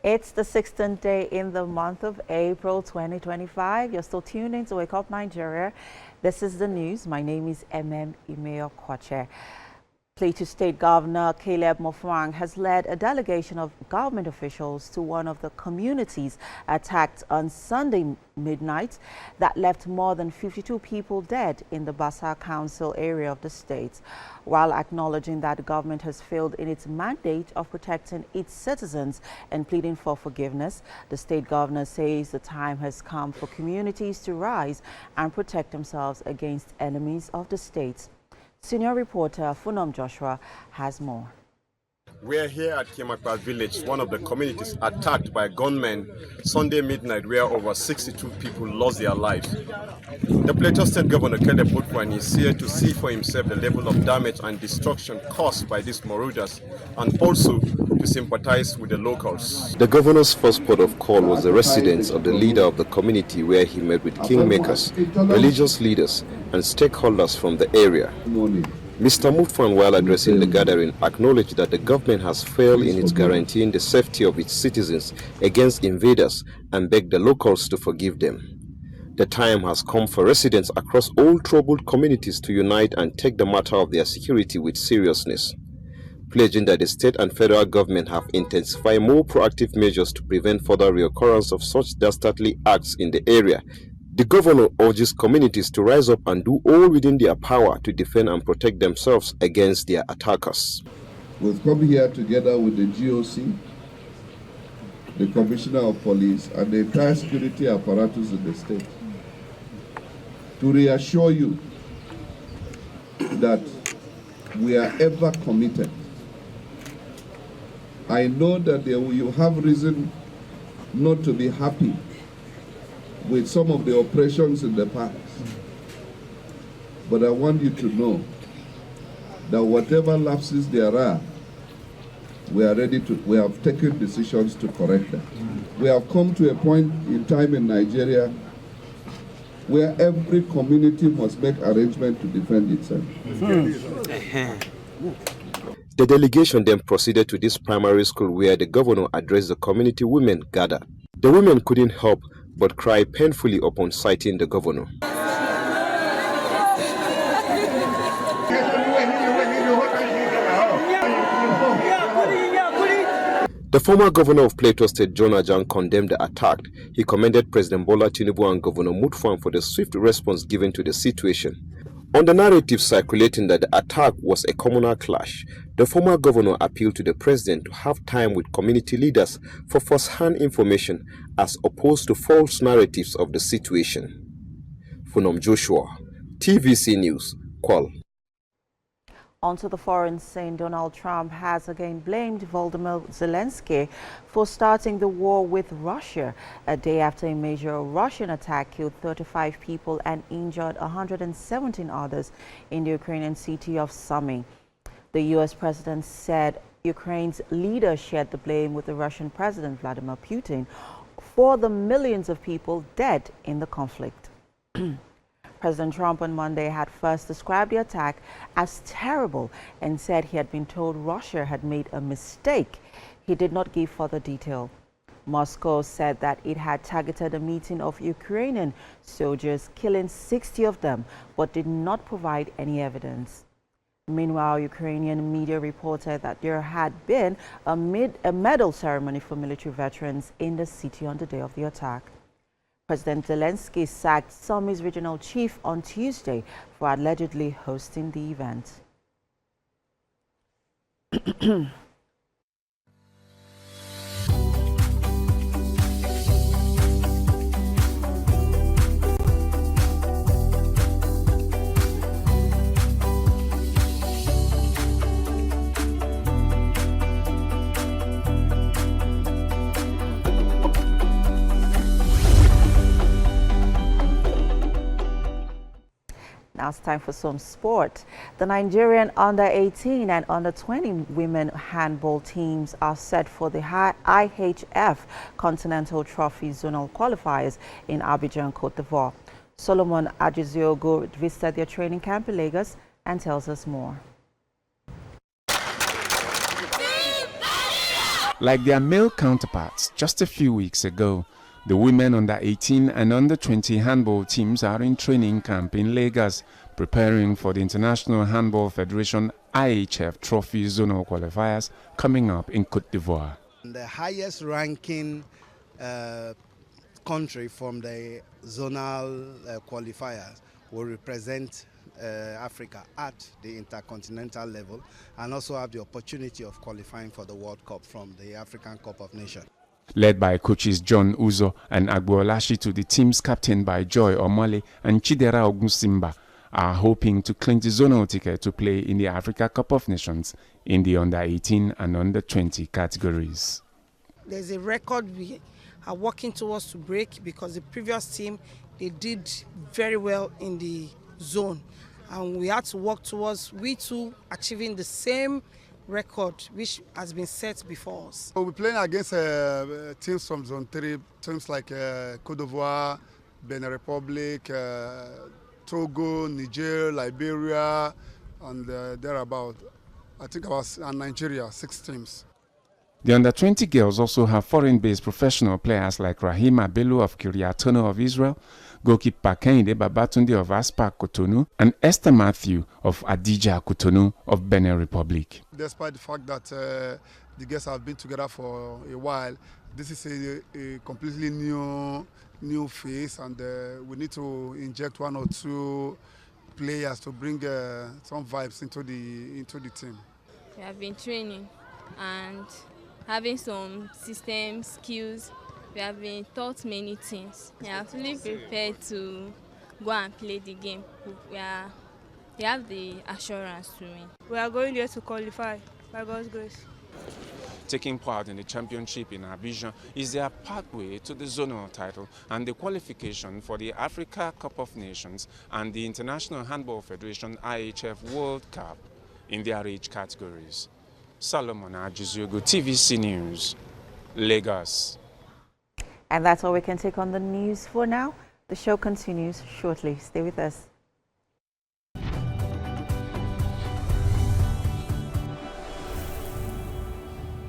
It's the 16th day in the month of April 2025. You're still tuned in to Wake Up Nigeria. This is the news. My name is Imeo Kwache. Plateau State Governor Caleb Mutfwang has led a delegation of government officials to one of the communities attacked on Sunday midnight that left more than 52 people dead in the Bassa Council area of the state. While acknowledging that the government has failed in its mandate of protecting its citizens and pleading for forgiveness, the state governor says the time has come for communities to rise and protect themselves against enemies of the state. Senior reporter Funom Joshua has more. We are here at Kimakpa village, one of the communities attacked by gunmen Sunday midnight, where over 62 people lost their lives. The Plateau State Governor Caleb Mutfwang is here to see for himself the level of damage and destruction caused by these marauders and also to sympathize with the locals. The governor's first port of call was the residence of the leader of the community, where he met with kingmakers, religious leaders and stakeholders from the area. Mr. Mutfwang, while addressing the gathering, acknowledged that the government has failed in its guaranteeing the safety of its citizens against invaders and begged the locals to forgive them. The time has come for residents across all troubled communities to unite and take the matter of their security with seriousness, pledging that the state and federal government have intensified more proactive measures to prevent further reoccurrence of such dastardly acts in the area. The governor urges communities to rise up and do all within their power to defend and protect themselves against their attackers. We've come here together with the GOC, the Commissioner of Police, and the entire security apparatus in the state to reassure you that we are ever committed. I know that you have reason not to be happy with some of the operations in the past. But I want you to know that whatever lapses there are, we have taken decisions to correct them. We have come to a point in time in Nigeria where every community must make arrangements to defend itself. The delegation then proceeded to this primary school where the governor addressed the community women gathered. The women couldn't help but cry painfully upon sighting the governor. The former governor of Plateau State, John Ajang, condemned the attack. He commended President Bola Tinubu and Governor Mutfwang for the swift response given to the situation. On the narrative circulating that the attack was a communal clash, the former governor appealed to the president to have time with community leaders for first-hand information as opposed to false narratives of the situation. Funom Joshua, TVC News, Kwal. On to the foreign scene, Donald Trump has again blamed Volodymyr Zelensky for starting the war with Russia, a day after a major Russian attack killed 35 people and injured 117 others in the Ukrainian city of Sumy. The U.S. president said Ukraine's leader shared the blame with the Russian President Vladimir Putin for the millions of people dead in the conflict. President Trump on Monday had first described the attack as terrible and said he had been told Russia had made a mistake. He did not give further detail. Moscow said that it had targeted a meeting of Ukrainian soldiers, killing 60 of them, but did not provide any evidence. Meanwhile, Ukrainian media reported that there had been a medal ceremony for military veterans in the city on the day of the attack. President Zelensky sacked Sumy's regional chief on Tuesday for allegedly hosting the event. Now it's time for some sport. The Nigerian under-18 and under-20 women handball teams are set for the IHF Continental Trophy Zonal Qualifiers in Abidjan, Côte d'Ivoire. Solomon Ajiziogo visited their training camp in Lagos and tells us more. Like their male counterparts just a few weeks ago, the women under 18 and under 20 handball teams are in training camp in Lagos, preparing for the International Handball Federation IHF Trophy Zonal Qualifiers coming up in Côte d'Ivoire. The highest ranking country from the zonal qualifiers will represent Africa at the intercontinental level and also have the opportunity of qualifying for the World Cup from the African Cup of Nations. Led by coaches John Uzo and Agboolashi, to the teams captained by Joy Omole and Chidera Ogunsimba, are hoping to clinch the zonal ticket to play in the Africa Cup of Nations in the under 18 and under 20 categories. There's a record we are working towards to break, because the previous team, they did very well in the zone, and we had to work towards we too achieving the same record which has been set before us. We'll be playing against teams from Zone 3, teams like Côte d'Ivoire, Benin Republic, Togo, Niger, Liberia, and thereabout. I think about Nigeria, 6 teams. The under-20 girls also have foreign-based professional players like Rahima Bello of Kiryatono of Israel, goalkeeper Kehinde Babatunde of Aspa Cotonou, and Esther Matthew of Adija Cotonou of Benin Republic. Despite the fact that the girls have been together for a while, this is a completely new phase, and we need to inject 1 or 2 players to bring some vibes into the team. We have been training and having some system skills. We have been taught many things. We are fully prepared to go and play the game. We have the assurance to win. We are going there to qualify, by God's grace. Taking part in the championship in Abidjan is their pathway to the zonal title and the qualification for the Africa Cup of Nations and the International Handball Federation IHF World Cup in their age categories. Solomon Ajizugo, TVC News, Lagos. And that's all we can take on the news for now. The show continues shortly. Stay with us.